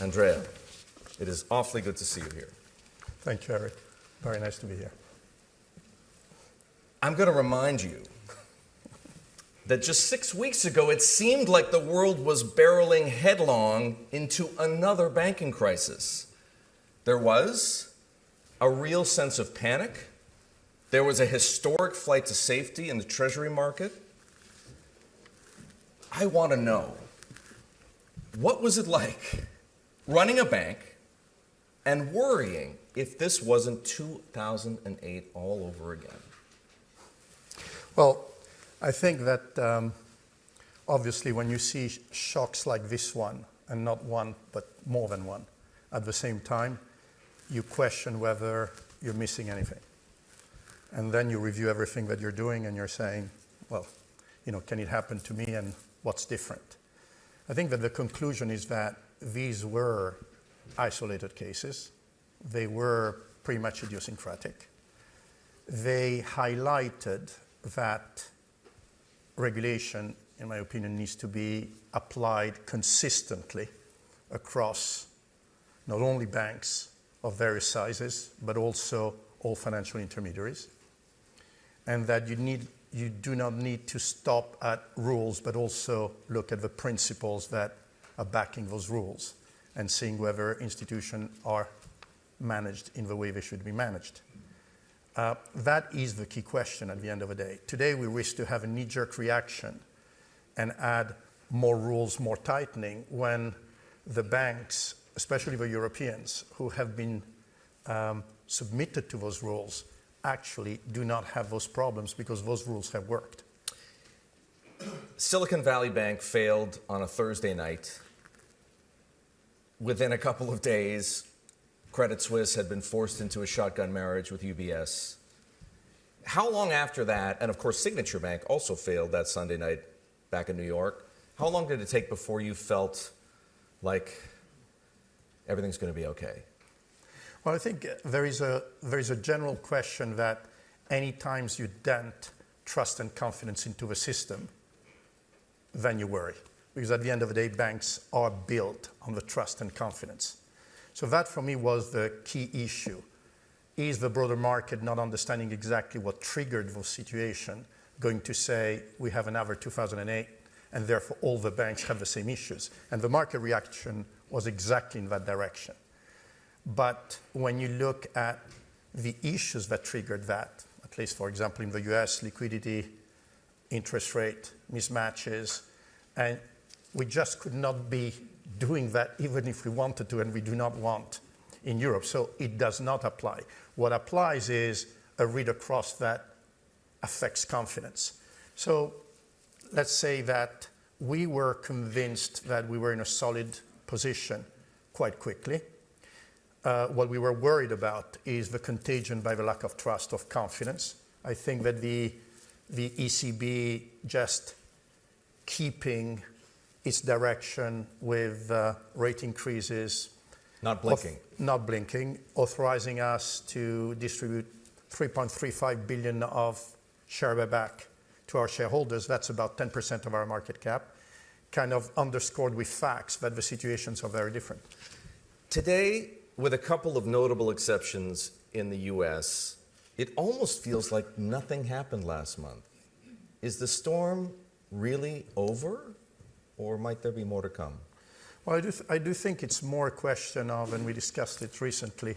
Andrea, it is awfully good to see you here. Thank you, Erik. Very nice to be here. I'm going to remind you that just 6 weeks ago, it seemed like the world was barreling headlong into another banking crisis. There was a real sense of panic. There was a historic flight to safety in the Treasury market. I want to know, what was it like running a bank and worrying if this wasn't 2008 all over again? Well, I think that obviously when you see shocks like this one, and not one, but more than one, at the same time, you question whether you're missing anything. And then you review everything that you're doing and you're saying, well, can it happen to me and what's different? I think that the conclusion is that these were isolated cases. They were pretty much idiosyncratic. They highlighted that regulation, in my opinion, needs to be applied consistently across not only banks of various sizes, but also all financial intermediaries. And that you do not need to stop at rules, but also look at the principles that are backing those rules and seeing whether institutions are managed in the way they should be managed. That is the key question at the end of the day. Today, we risk to have a knee-jerk reaction and add more rules, more tightening, when the banks, especially the Europeans, who have been submitted to those rules, actually do not have those problems because those rules have worked. Silicon Valley Bank failed on a Thursday night. Within a couple of days, Credit Suisse had been forced into a shotgun marriage with UBS. How long after that, and of course Signature Bank also failed that Sunday night back in New York, how long did it take before you felt like everything's going to be okay? Well, I think there is a general question that any times you dent trust and confidence into the system, then you worry. Because at the end of the day, banks are built on the trust and confidence. So that for me was the key issue. Is the broader market not understanding exactly what triggered the situation going to say we have another 2008 and therefore all the banks have the same issues? And the market reaction was exactly in that direction. But when you look at the issues that triggered that, at least for example in the US, liquidity, interest rate, mismatches, and we just could not be doing that even if we wanted to, and we do not want in Europe. So it does not apply. What applies is a read across that affects confidence. So let's say that we were convinced that we were in a solid position quite quickly. What we were worried about is the contagion by the lack of trust, of confidence. I think that the ECB just keeping its direction with rate increases. Not blinking. Not blinking, authorizing us to distribute 3.35 billion of share buyback to our shareholders. That's about 10% of our market cap, kind of underscored with facts that the situations are very different. Today, with a couple of notable exceptions in the US, it almost feels like nothing happened last month. Is the storm really over, or might there be more to come? Well, I do think it's more a question of, and we discussed it recently,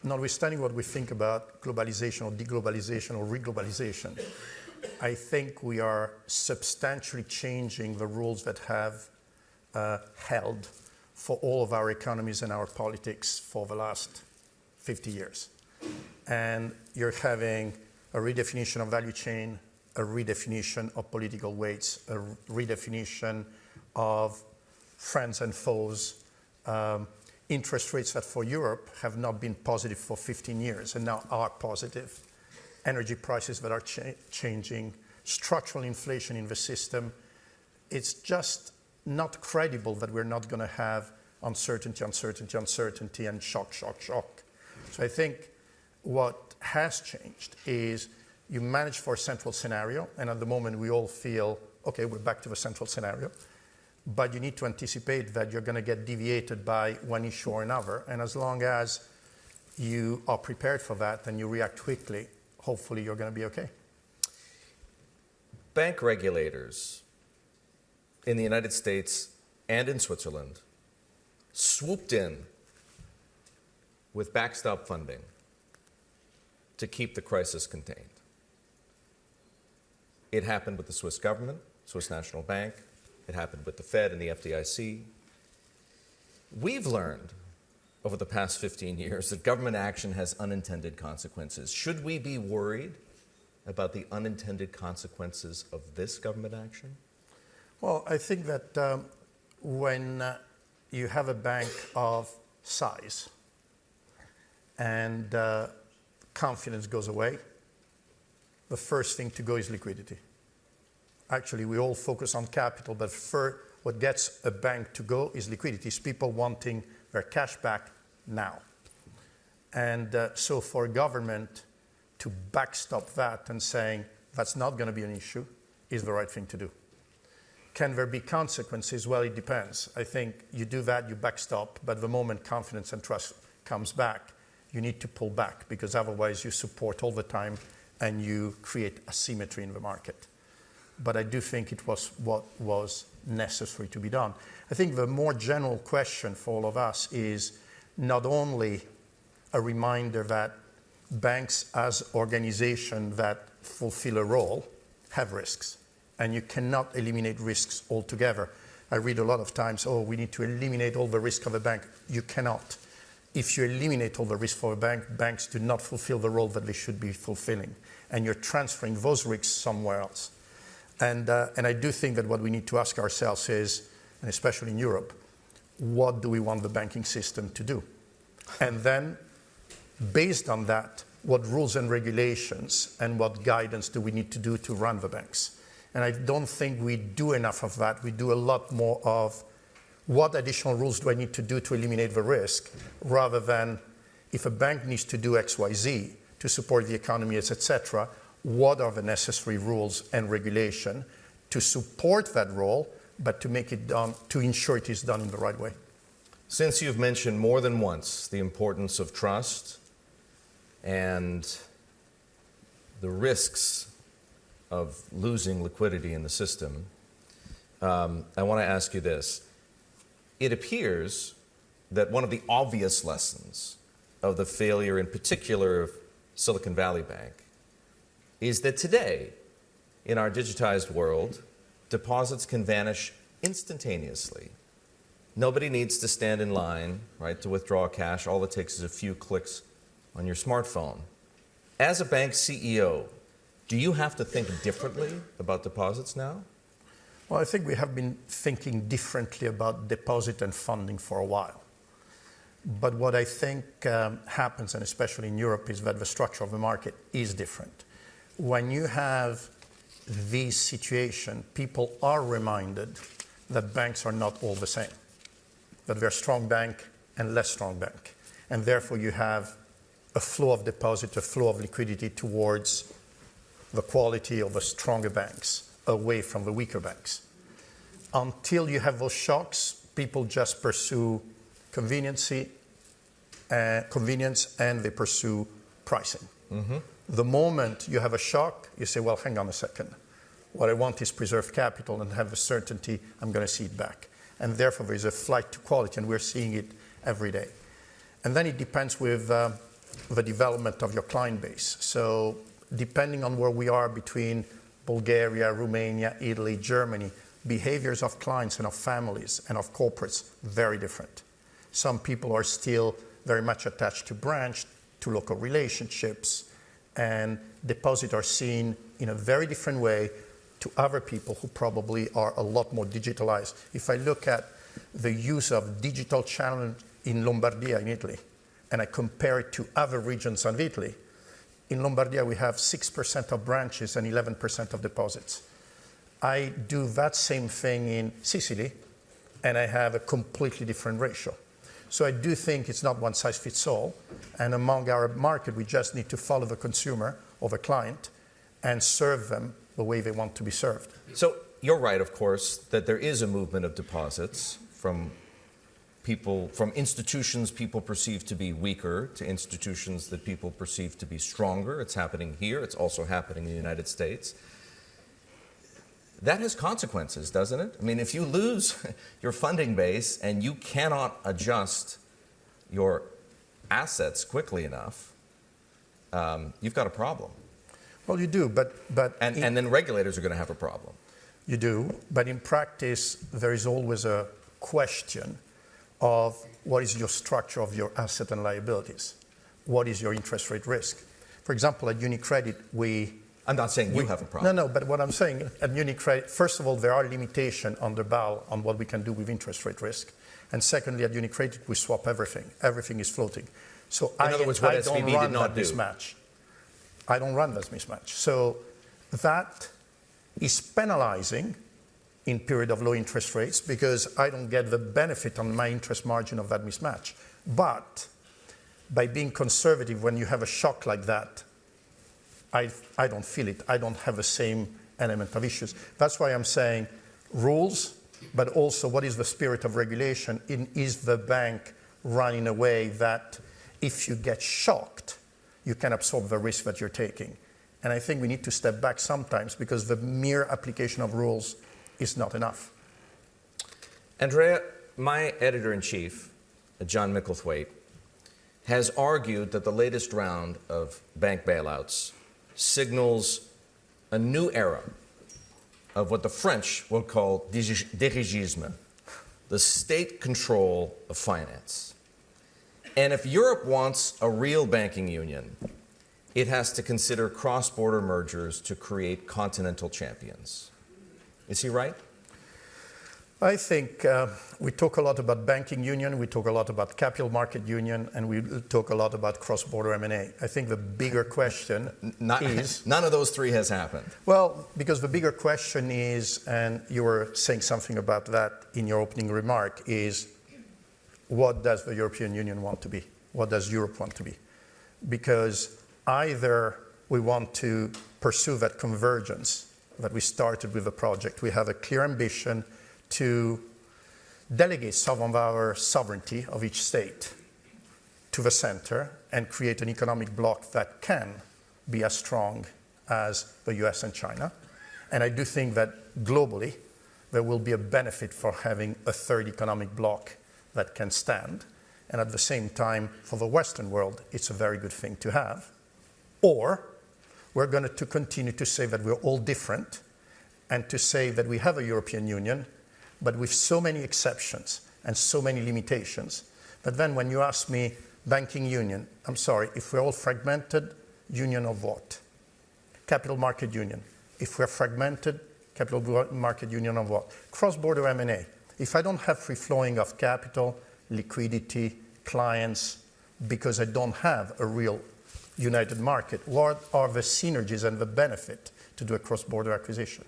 notwithstanding what we think about globalization or deglobalization or reglobalization, I think we are substantially changing the rules that have held for all of our economies and our politics for the last 50 years. And you're having a redefinition of value chain, a redefinition of political weights, a redefinition of friends and foes, interest rates that for Europe have not been positive for 15 years and now are positive, energy prices that are changing, structural inflation in the system. It's just not credible that we're not going to have uncertainty, and shock. So I think what has changed is You manage for a central scenario, and at the moment we all feel, okay, we're back to the central scenario, but you need to anticipate that you're going to get deviated by one issue or another, and as long as you are prepared for that and you react quickly, hopefully you're going to be okay. Bank regulators in the United States and in Switzerland swooped in with backstop funding to keep the crisis contained. It happened with the Swiss government, Swiss National Bank. It happened with the Fed and the FDIC. We've learned over the past 15 years that government action has unintended consequences. Should we be worried about the unintended consequences of this government action? Well, I think that when you have a bank of size and confidence goes away, the first thing to go is liquidity. Actually, we all focus on capital, but what gets a bank to go is liquidity. It's people wanting their cash back now. And so for a government to backstop that and saying that's not going to be an issue is the right thing to do. Can there be consequences? Well, it depends. I think you do that, you backstop, but the moment confidence and trust comes back, you need to pull back, because otherwise you support all the time and you create asymmetry in the market. But I do think it was what was necessary to be done. I think the more general question for all of us is not only a reminder that banks as organizations that fulfill a role have risks, and you cannot eliminate risks altogether. I read a lot of times, oh, we need to eliminate all the risk of a bank. You cannot. If you eliminate all the risk for a bank, banks do not fulfill the role that they should be fulfilling, and you're transferring those risks somewhere else. And I do think that what we need to ask ourselves is, and especially in Europe, what do we want the banking system to do? And then, based on that, what rules and regulations and what guidance do we need to do to run the banks? And I don't think we do enough of that. We do a lot more of what additional rules do I need to do to eliminate the risk, rather than if a bank needs to do X, Y, Z to support the economy, etc., what are the necessary rules and regulation to support that role, but to make it done, to ensure it is done in the right way. Since you've mentioned more than once the importance of trust and the risks of losing liquidity in the system, I want to ask you this. It appears that one of the obvious lessons of the failure, in particular, of Silicon Valley Bank, is that today, in our digitized world, deposits can vanish instantaneously. Nobody needs to stand in line, right, to withdraw cash. All it takes is a few clicks on your smartphone. As a bank CEO, do you have to think differently about deposits now? Well, I think we have been thinking differently about deposit and funding for a while. But what I think happens, and especially in Europe, is that the structure of the market is different. When you have this situation, people are reminded that banks are not all the same, that they're strong bank and less strong bank. And therefore you have a flow of deposit, a flow of liquidity towards the quality of the stronger banks, away from the weaker banks. Until you have those shocks, people just pursue convenience and they pursue pricing. Mm-hmm. The moment you have a shock, you say, well, hang on a second. What I want is preserved capital and have the certainty I'm going to see it back. And therefore, there is a flight to quality, and we're seeing it every day. And then it depends with the development of your client base. So depending on where we are between Bulgaria, Romania, Italy, Germany, behaviors of clients and of families and of corporates, very different. Some people are still very much attached to branch, to local relationships, and deposits are seen in a very different way to other people who probably are a lot more digitalized. If I look at the use of digital channel in Lombardia in Italy, and I compare it to other regions of Italy, in Lombardia we have 6% of branches and 11% of deposits. I do that same thing in Sicily, and I have a completely different ratio. So I do think it's not one size fits all, and among our market we just need to follow the consumer or the client and serve them the way they want to be served. So you're right, of course, that there is a movement of deposits from institutions people perceive to be weaker to institutions that people perceive to be stronger. It's happening here. It's also happening in the United States. That has consequences, doesn't it? I mean, if you lose your funding base and you cannot adjust your assets quickly enough, you've got a problem. Well, you do, but and then regulators are going to have a problem. You do, but in practice, there is always a question of what is your structure of your asset and liabilities? What is your interest rate risk? For example, at UniCredit, I'm not saying you have a problem. No, but what I'm saying, at UniCredit, first of all, there are limitations under BAL on what we can do with interest rate risk. And secondly, at UniCredit, we swap everything. Everything is floating. So in other words, what SVB did not do. Mismatch. I don't run that mismatch. So that is penalizing in period of low interest rates because I don't get the benefit on my interest margin of that mismatch. But by being conservative, when you have a shock like that, I don't feel it. I don't have the same element of issues. That's why I'm saying rules, but also what is the spirit of regulation? Is the bank run in a way that if you get shocked, you can absorb the risk that you're taking? And I think we need to step back sometimes because the mere application of rules is not enough. Andrea, my editor-in-chief, John Micklethwaite, has argued that the latest round of bank bailouts signals a new era of what the French will call dirigisme, the state control of finance. And if Europe wants a real banking union, it has to consider cross-border mergers to create continental champions. Is he right? I think we talk a lot about banking union, we talk a lot about capital market union, and we talk a lot about cross-border M&A. I think the bigger question is... None of those three has happened. Well, because the bigger question is, and you were saying something about that in your opening remark, is what does the European Union want to be? What does Europe want to be? Because either we want to pursue that convergence that we started with the project. We have a clear ambition to delegate some of our sovereignty of each state to the center and create an economic bloc that can be as strong as the US and China. And I do think that globally, there will be a benefit for having a third economic bloc that can stand. And at the same time, for the Western world, it's a very good thing to have. Or we're going to continue to say that we're all different and to say that we have a European Union, but with so many exceptions and so many limitations. But then when you ask me, banking union, I'm sorry, if we're all fragmented, union of what? Capital market union. If we're fragmented, capital market union of what? Cross-border M&A. If I don't have free flowing of capital, liquidity, clients, because I don't have a real united market, what are the synergies and the benefit to do a cross-border acquisition?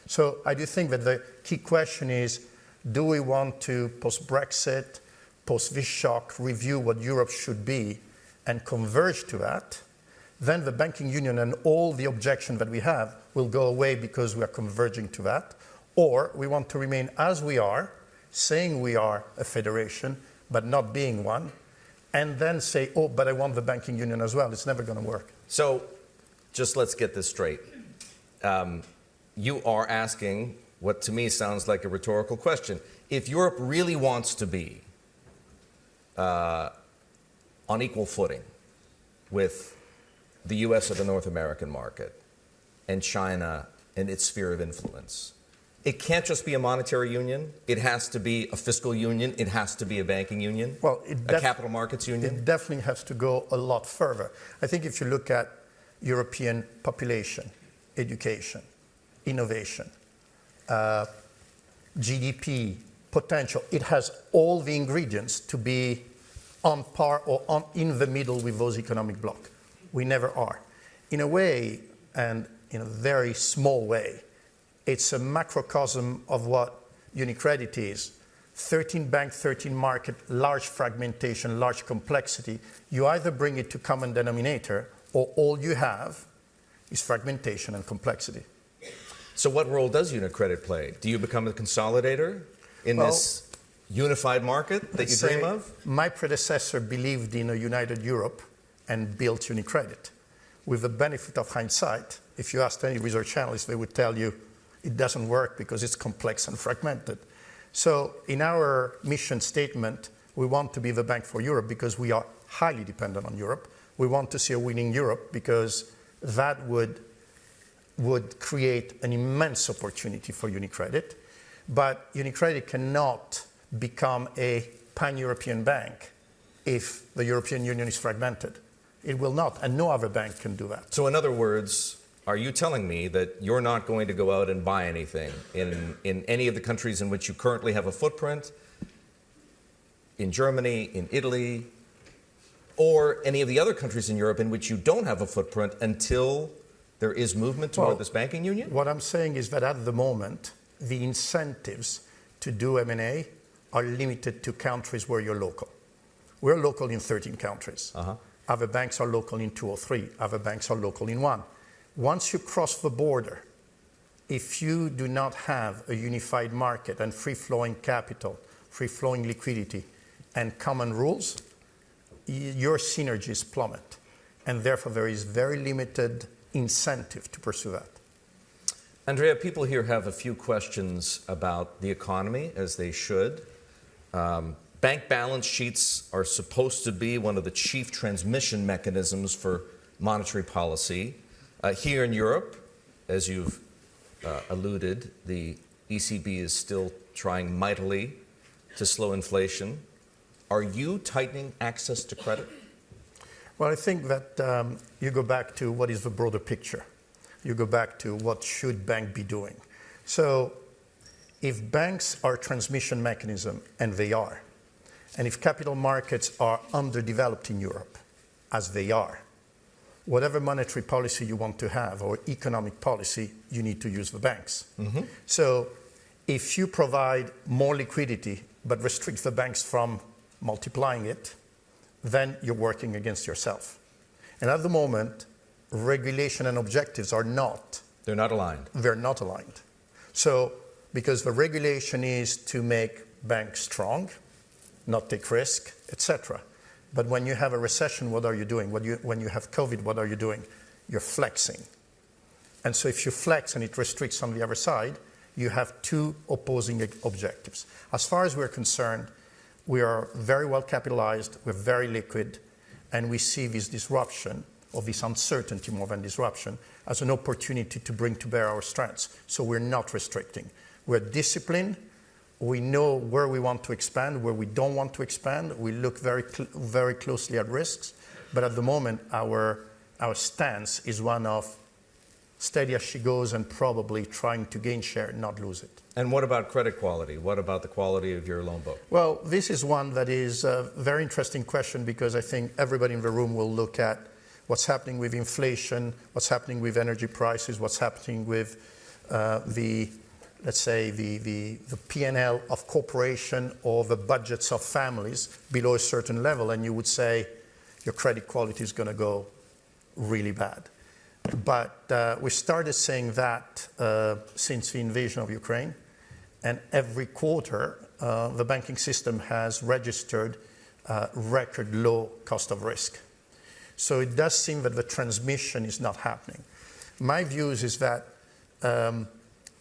So I do think that the key question is, do we want to, post-Brexit, post this shock, review what Europe should be and converge to that? Then the banking union and all the objections that we have will go away because we are converging to that. Or we want to remain as we are, saying we are a federation, but not being one, and then say, oh, but I want the banking union as well. It's never going to work. So just let's get this straight. You are asking what to me sounds like a rhetorical question. If Europe really wants to be on equal footing with the US or the North American market and China and its sphere of influence, it can't just be a monetary union. It has to be a fiscal union. It has to be a banking union, well, a capital markets union. It definitely has to go a lot further. I think if you look at European population, education, innovation, GDP, potential, it has all the ingredients to be on par or in the middle with those economic blocs. We never are. In a way, and in a very small way, it's a macrocosm of what UniCredit is. 13 bank, 13 market, large fragmentation, large complexity. You either bring it to common denominator, or all you have is fragmentation and complexity. So what role does UniCredit play? Do you become a consolidator in this unified market that you dream of? My predecessor believed in a united Europe and built UniCredit. With the benefit of hindsight, if you asked any research analyst, they would tell you it doesn't work because it's complex and fragmented. So in our mission statement, we want to be the bank for Europe because we are highly dependent on Europe. We want to see a winning Europe because that would create an immense opportunity for UniCredit. But UniCredit cannot become a pan-European bank if the European Union is fragmented. It will not, and no other bank can do that. So in other words, are you telling me that you're not going to go out and buy anything in any of the countries in which you currently have a footprint, in Germany, in Italy, or any of the other countries in Europe in which you don't have a footprint until there is movement toward this banking union? What I'm saying is that at the moment, the incentives to do M&A are limited to countries where you're local. We're local in 13 countries. Other banks are local in 2 or 3. Other banks are local in 1. Once you cross the border, if you do not have a unified market and free-flowing capital, free-flowing liquidity, and common rules, your synergies plummet. And therefore, there is very limited incentive to pursue that. Andrea, people here have a few questions about the economy, as they should. Bank balance sheets are supposed to be one of the chief transmission mechanisms for monetary policy. Here in Europe, as you've alluded, the ECB is still trying mightily to slow inflation. Are you tightening access to credit? Well, I think that you go back to what is the broader picture. You go back to what should bank be doing. So if banks are a transmission mechanism, and they are, and if capital markets are underdeveloped in Europe, as they are, whatever monetary policy you want to have or economic policy, you need to use the banks. So if you provide more liquidity but restrict the banks from multiplying it, then you're working against yourself. And at the moment, regulation and objectives are not. They're not aligned. They're not aligned. So because the regulation is to make banks strong, not take risk, etc. But when you have a recession, what are you doing? When you have COVID, what are you doing? You're flexing. And so if you flex and it restricts on the other side, you have two opposing objectives. As far as we're concerned, we are very well capitalized, we're very liquid, and we see this disruption, or this uncertainty more than disruption, as an opportunity to bring to bear our strengths. So we're not restricting. We're disciplined. We know where we want to expand, where we don't want to expand. We look very closely at risks. But at the moment, our stance is one of steady as she goes and probably trying to gain share, not lose it. And what about credit quality? What about the quality of your loan book? Well, this is one that is a very interesting question because I think everybody in the room will look at what's happening with inflation, what's happening with energy prices, what's happening with the P&L of corporation or the budgets of families below a certain level, and you would say your credit quality is going to go really bad. But we started saying that since the invasion of Ukraine, and every quarter the banking system has registered record low cost of risk. So it does seem that the transmission is not happening. My views is that the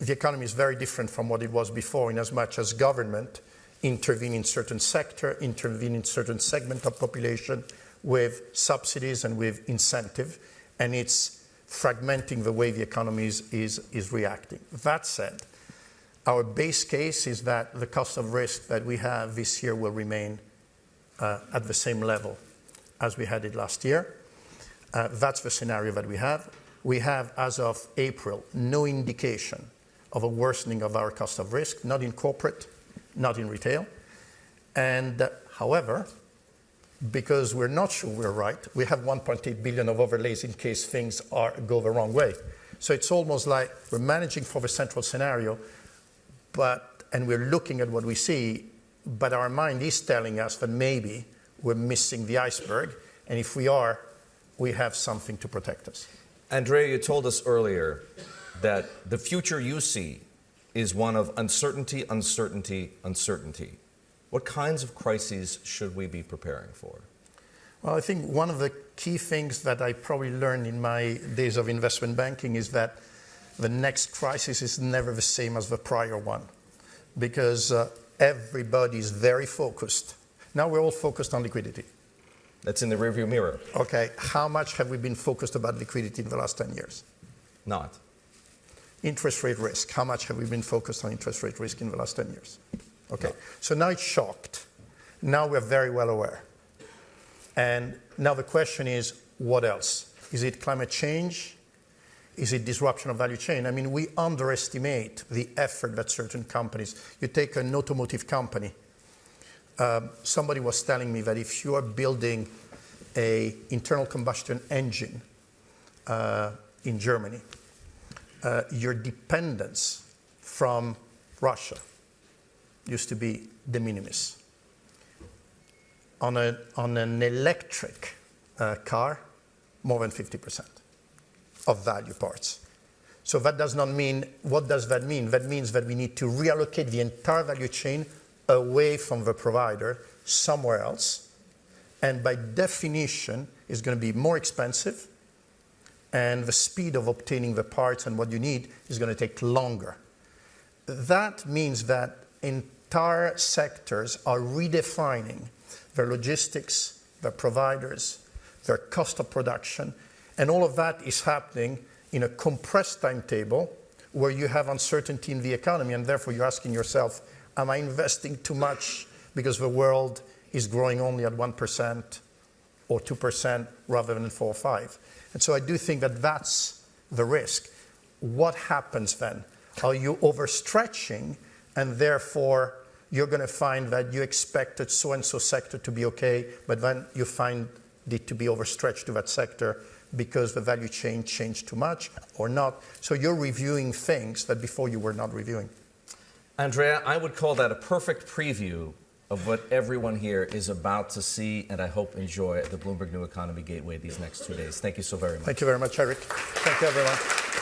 economy is very different from what it was before, in as much as government intervene in certain sector, intervene in certain segment of population with subsidies and with incentive, and it's fragmenting the way the economy is reacting. That said, our base case is that the cost of risk that we have this year will remain at the same level as we had it last year. That's the scenario that we have. We have, as of April, no indication of a worsening of our cost of risk, not in corporate, not in retail. And however, because we're not sure we're right, we have 1.8 billion of overlays in case things go the wrong way. So it's almost like we're managing for the central scenario, and we're looking at what we see, but our mind is telling us that maybe we're missing the iceberg, and if we are, we have something to protect us. Andrea, you told us earlier that the future you see is one of uncertainty, uncertainty, uncertainty. What kinds of crises should we be preparing for? Well, I think one of the key things that I probably learned in my days of investment banking is that the next crisis is never the same as the prior one, because everybody is very focused. Now we're all focused on liquidity. That's in the rearview mirror. Okay, how much have we been focused about liquidity in the last 10 years? Not. Interest rate risk, how much have we been focused on interest rate risk in the last 10 years? Okay, No. so now it's shocked. Now we're very well aware. And now the question is, what else? Is it climate change? Is it disruption of value chain? I mean, we underestimate the effort that certain companies, you take an automotive company, somebody was telling me that if you are building an internal combustion engine in Germany, your dependence from Russia used to be de minimis. On an electric car, more than 50% of value parts. So that does not mean, what does that mean? That means that we need to reallocate the entire value chain away from the provider somewhere else. And by definition, it's going to be more expensive, and the speed of obtaining the parts and what you need is going to take longer. That means that entire sectors are redefining their logistics, their providers, their cost of production, and all of that is happening in a compressed timetable where you have uncertainty in the economy, and therefore you're asking yourself, am I investing too much because the world is growing only at 1% or 2% rather than 4 or 5? And so I do think that that's the risk. What happens then? Are you overstretching, and therefore you're going to find that you expected so-and-so sector to be okay, but then you find it to be overstretched to that sector because the value chain changed too much or not? So you're reviewing things that before you were not reviewing. Andrea, I would call that a perfect preview of what everyone here is about to see and I hope enjoy at the Bloomberg New Economy Gateway these next 2 days. Thank you so very much. Thank you very much, Erik. Thank you, everyone.